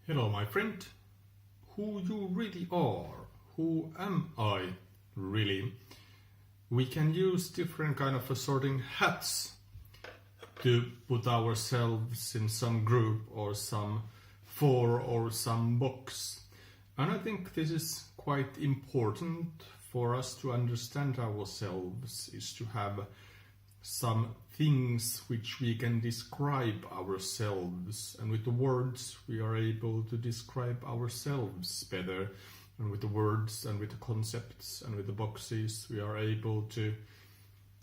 Hello, my friend. Who you really are? Who am I really? We can use different kind of sorting hats to put ourselves in some group or some for or some box. And I think this is quite important for us to understand ourselves, is to have some things which we can describe ourselves, and with the words we are able to describe ourselves better, and with the words and with the concepts and with the boxes we are able to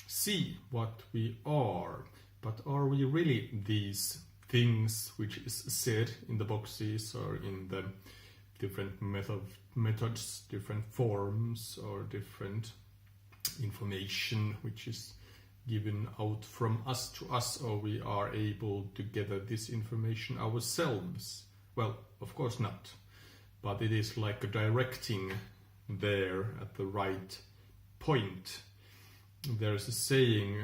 see what we are. But are we really these things which is said in the boxes or in the different methods, different forms, or different information which is given out from us to us, or we are able to gather this information ourselves? Well, of course not, but it is like a directing there at the right point. There's a saying,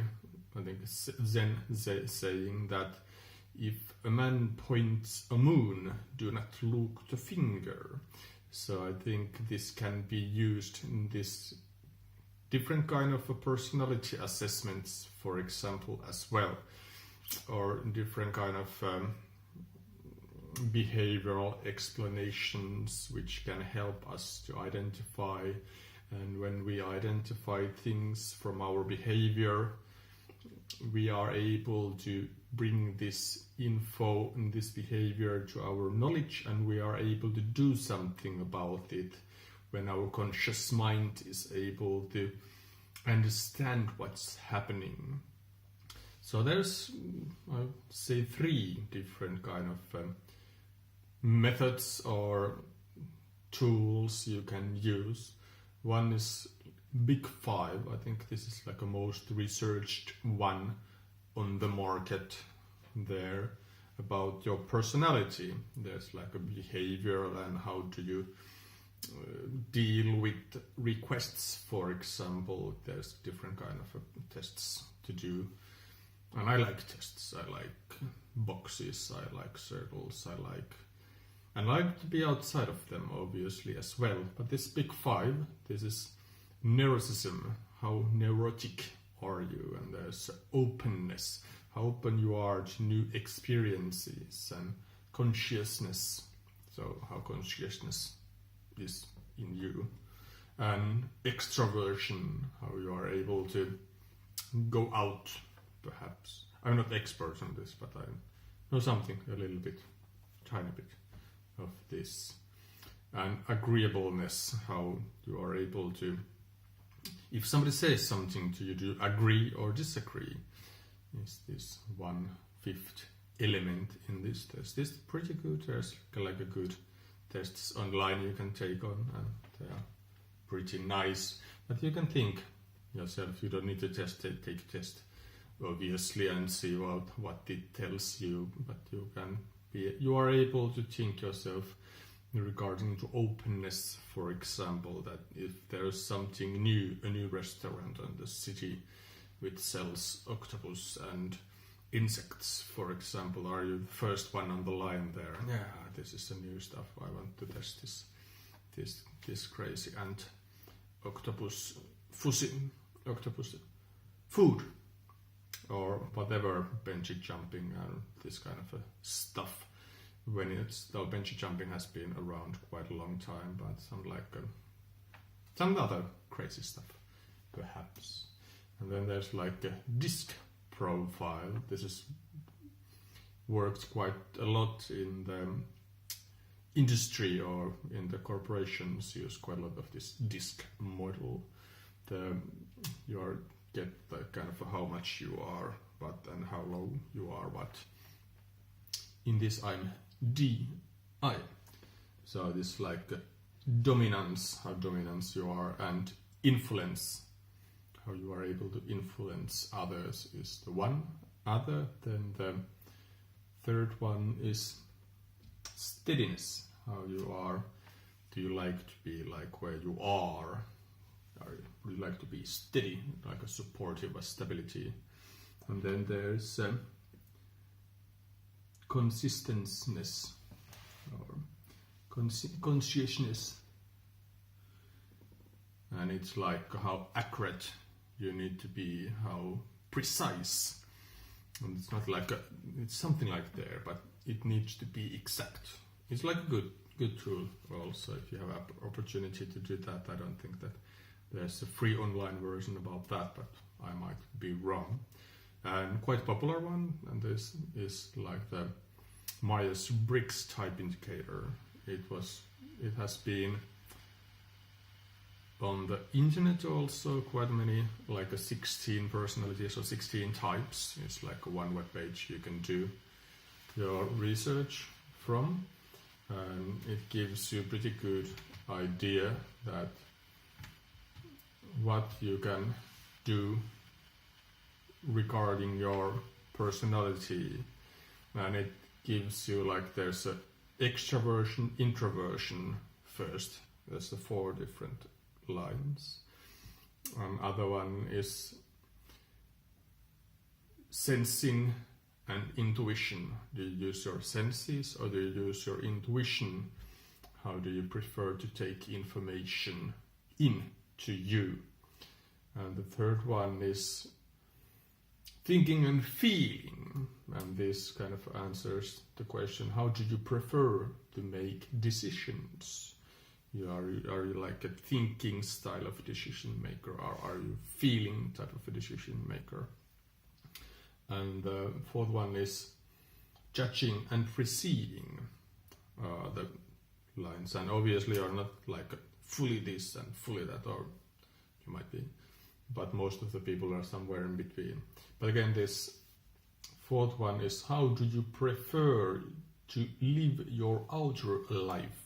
I think Zen saying, that if a man points a moon, do not look the finger. So I think this can be used in this different kind of personality assessments, for example, as well, or different kind of behavioral explanations which can help us to identify. And when we identify things from our behavior, we are able to bring this info and this behavior to our knowledge, and we are able to do something about it when our conscious mind is able to understand what's happening. So there's, I would say, 3 different kind of methods or tools you can use. One is Big 5. I think this is like a most researched one on the market there, about your personality. There's like a behavioral and how do you deal with requests, for example. There's different kind of tests to do, and I like tests. I like boxes, I like circles, I like to be outside of them, obviously, as well. But this Big 5, this is neuroticism. How neurotic are you? And there's openness, how open you are to new experiences, and consciousness, so how consciousness is in you, and extroversion, how you are able to go out, perhaps. I'm not expert on this, but I know something, a little bit, tiny bit of this. And agreeableness, how you are able to, if somebody says something to you, do you agree or disagree? Is this 1/5 element in this test? This is pretty good. There's like a good tests online you can take on, and they are pretty nice. But you can think yourself. You don't need to take a test, obviously, and see what it tells you. But you are able to think yourself regarding to openness, for example, that if there is something new, a new restaurant in the city which sells octopus and insects, for example, are you the first one on the line there? Yeah, this is the new stuff. I want to test this crazy ant octopus food, or whatever, bungee jumping and this kind of stuff. When though bungee jumping has been around quite a long time, but some other crazy stuff, perhaps. And then there's like a disc profile. This is worked quite a lot in the industry, or in the corporations use quite a lot of this disc model. You get the kind of how much you are, but and how low you are. But in this I'm DI. So this like dominance, how dominant you are, and influence, how you are able to influence others, is the one other. Then the third one is steadiness, how you are. Do you like to be like where you are? Or would you like to be steady, like a supportive, a stability? And then there's consistency, or consciousness. And it's like how accurate you need to be, how precise. And it's not like it's something like there, but it needs to be exact. It's like a good tool also. If you have an opportunity to do that, I don't think that there's a free online version about that, but I might be wrong. And quite popular one, and this is like the Myers-Briggs type indicator. It has been on the internet also, quite many, like 16 personalities or 16 types. It's like one web page you can do your research from, and it gives you a pretty good idea that what you can do regarding your personality. And it gives you like there's a extraversion, introversion first. There's the 4 different lines. Other one is sensing and intuition. Do you use your senses or do you use your intuition? How do you prefer to take information into you? And the third one is thinking and feeling. And this kind of answers the question, how do you prefer to make decisions? Are you like a thinking style of decision maker, or are you feeling type of a decision maker? And the fourth one is judging and receiving the lines. And obviously are not like fully this and fully that, or you might be, but most of the people are somewhere in between. But again, this fourth one is how do you prefer to live your outer life?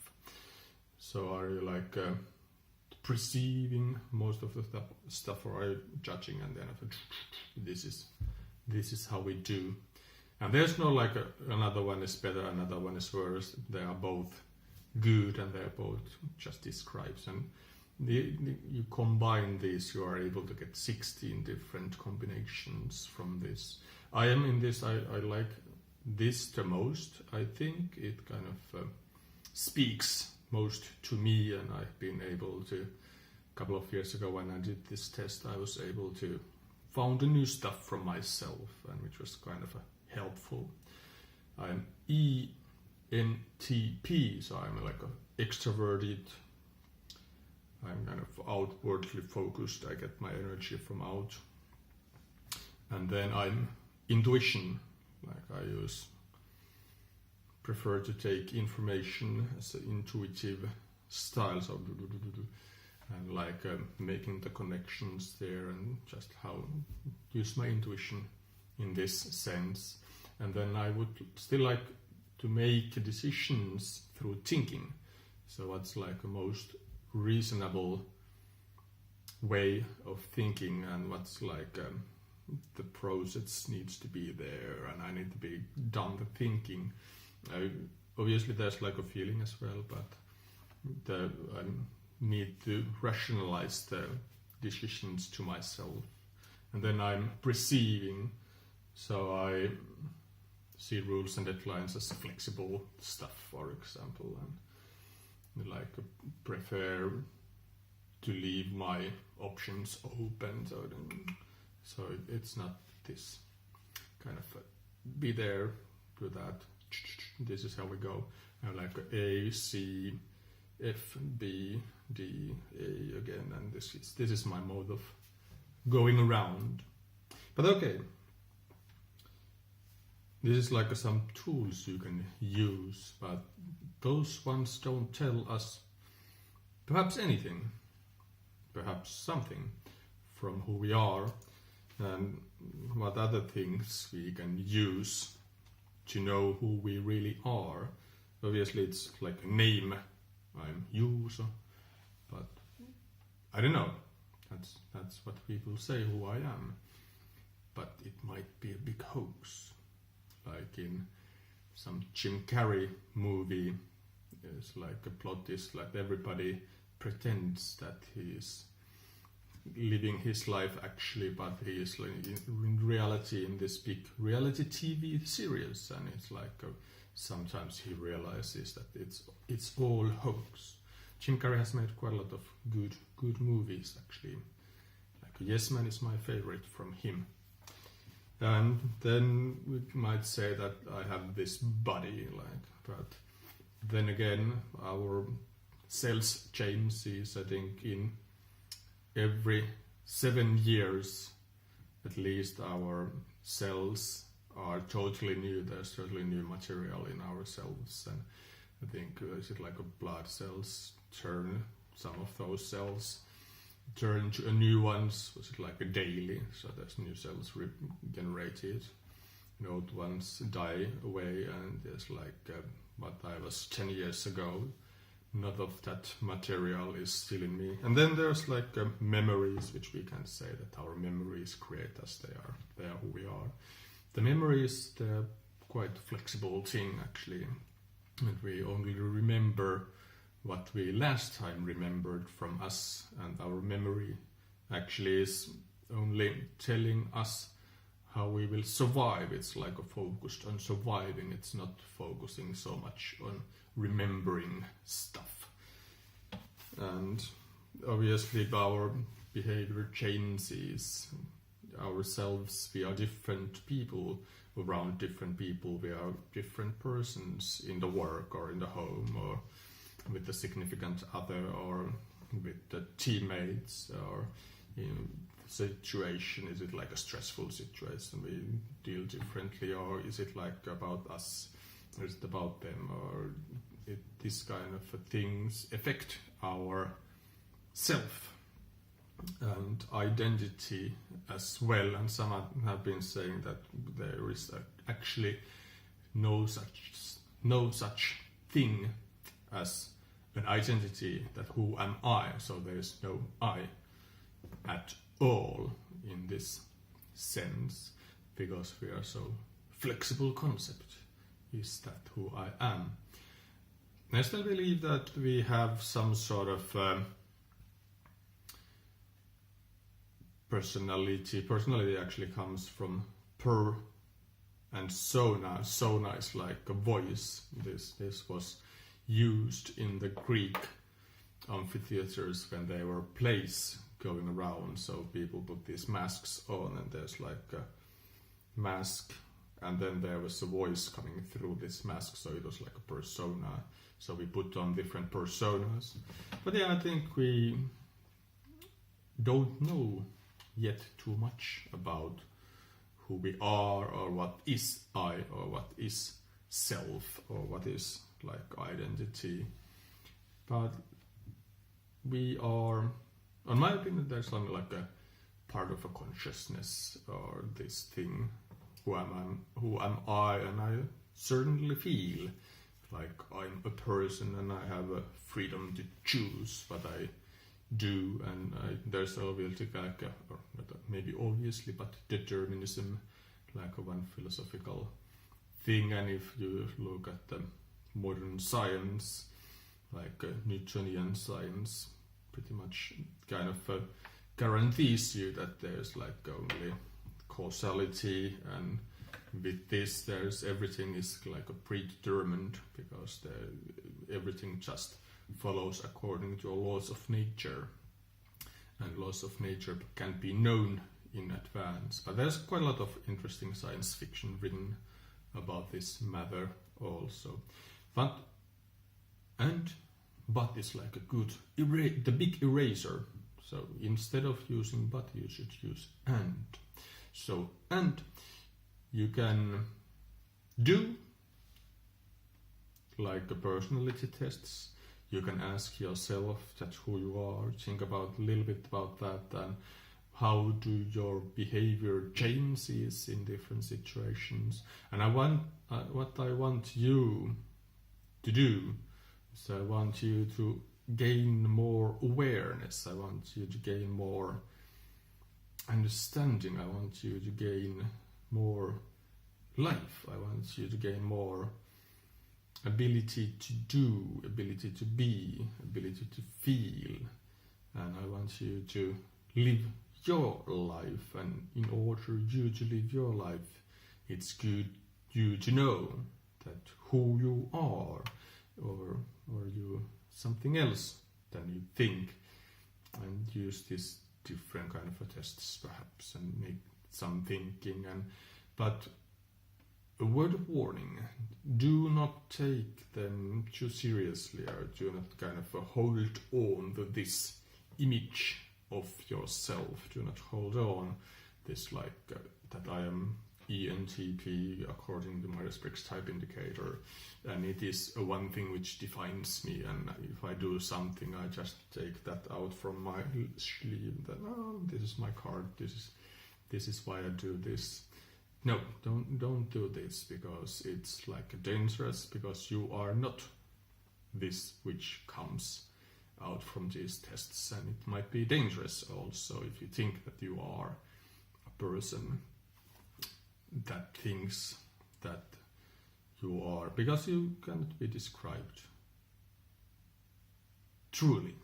So are you like perceiving most of the stuff, or are you judging and then this is how we do? And there's no like another one is better, another one is worse. They are both good and they're both just describes. And you combine these, you are able to get 16 different combinations from this. I am in this, I like this the most. I think it kind of speaks most to me, and I've been able to, a couple of years ago when I did this test, I was able to found a new stuff from myself, and which was kind of helpful. I'm ENTP, so I'm like an extroverted. I'm kind of outwardly focused. I get my energy from out. And then I'm intuition, like I prefer to take information as an intuitive style, so and like making the connections there, and just how use my intuition in this sense. And then I would still like to make decisions through thinking. So what's like the most reasonable way of thinking, and what's like the process needs to be there, and I need to be done the thinking. Obviously there's like a feeling as well, but I need to rationalize the decisions to myself. And then I'm perceiving, so I see rules and deadlines as flexible stuff, for example, and like prefer to leave my options open, so it's not this kind of be there, do that, this is how we go. And like A, C, F, B, D, A again, and this is my mode of going around. But okay, this is like some tools you can use, but those ones don't tell us perhaps anything, perhaps something from who we are, and what other things we can use to know who we really are. Obviously it's like a name, I'm user, but I don't know, that's what people say who I am, but it might be a big hoax, like in some Jim Carrey movie. It's like a plot is like everybody pretends that he is living his life actually, but he is like in reality in this big reality TV series, and it's like sometimes he realizes that it's all hoax. Jim Carrey has made quite a lot of good movies actually. Like Yes Man is my favorite from him. And then we might say that I have this body, but then again, our cells changes. I think in every 7 years, at least, our cells are totally new. There's totally new material in our cells, and I think is it like a blood cells turn some of those cells turn to a new ones. Was it like a daily? So there's new cells generated. Old ones die away, and there's like what I was 10 years ago. None of that material is still in me. And then there's like memories, which we can say that our memories create us. They are who we are. The memories, they're quite flexible thing actually, and we only remember what we last time remembered from us, and our memory actually is only telling us how we will survive. It's like a focused on surviving. It's not focusing so much on remembering stuff. And obviously our behavior changes. Ourselves, we are different people around different people. We are different persons in the work or in the home or with the significant other or with the teammates or situation. Is it like a stressful situation we deal differently, or is it like about us, or is it about them, or this kind of things affect our self and identity as well. And some have been saying that there is actually no such thing as an identity, that who am I, so there is no I at all in this sense, because we are so flexible concept. Is that who I am? I still believe that we have some sort of personality. Personality actually comes from per and sona. Sona is like a voice. This was used in the Greek amphitheaters when there were plays going around. So people put these masks on, and there's like a mask, and then there was a voice coming through this mask. So it was like a persona. So we put on different personas. But yeah, I think we don't know yet too much about who we are, or what is I, or what is self, or what is like identity. But we are, in my opinion, there's something like a part of a consciousness, or this thing, who am I, and I certainly feel like I'm a person and I have a freedom to choose what I do, and there's obviously like or maybe obviously, but determinism, like a one philosophical thing. And if you look at the modern science, like Newtonian science, pretty much kind of guarantees you that there's like only causality, and with this there's everything is like a predetermined, because everything just follows according to laws of nature, and laws of nature can be known in advance. But there's quite a lot of interesting science fiction written about this matter also. But is like a good the big eraser. So instead of using but, you should use and. So and you can do like a personality tests. You can ask yourself that who you are, think about a little bit about that, and how do your behavior changes in different situations. And what I want you to do is I want you to gain more awareness. I want you to gain more understanding. I want you to gain more life. I want you to gain more ability to do, ability to be, ability to feel. And I want you to live your life. And in order you to live your life, it's good you to know that who you are, or you something else than you think, and use this different kind of tests perhaps and make some thinking. But a word of warning: do not take them too seriously, or do not kind of hold on to this image of yourself. Do not hold on this that I am ENTP according to Myers-Briggs Type Indicator, and it is one thing which defines me, and if I do something I just take that out from my sleeve, that this is my card, this is why I do this. No, don't do this, because it's dangerous, because you are not this which comes out from these tests, and it might be dangerous also if you think that you are a person that thinks that you are, because you cannot be described truly.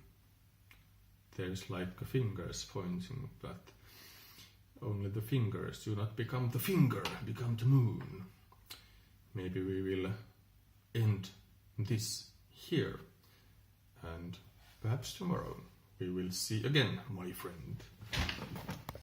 There's fingers pointing, but only the fingers do not become the finger, become the moon. Maybe we will end this here, and perhaps tomorrow we will see again, my friend.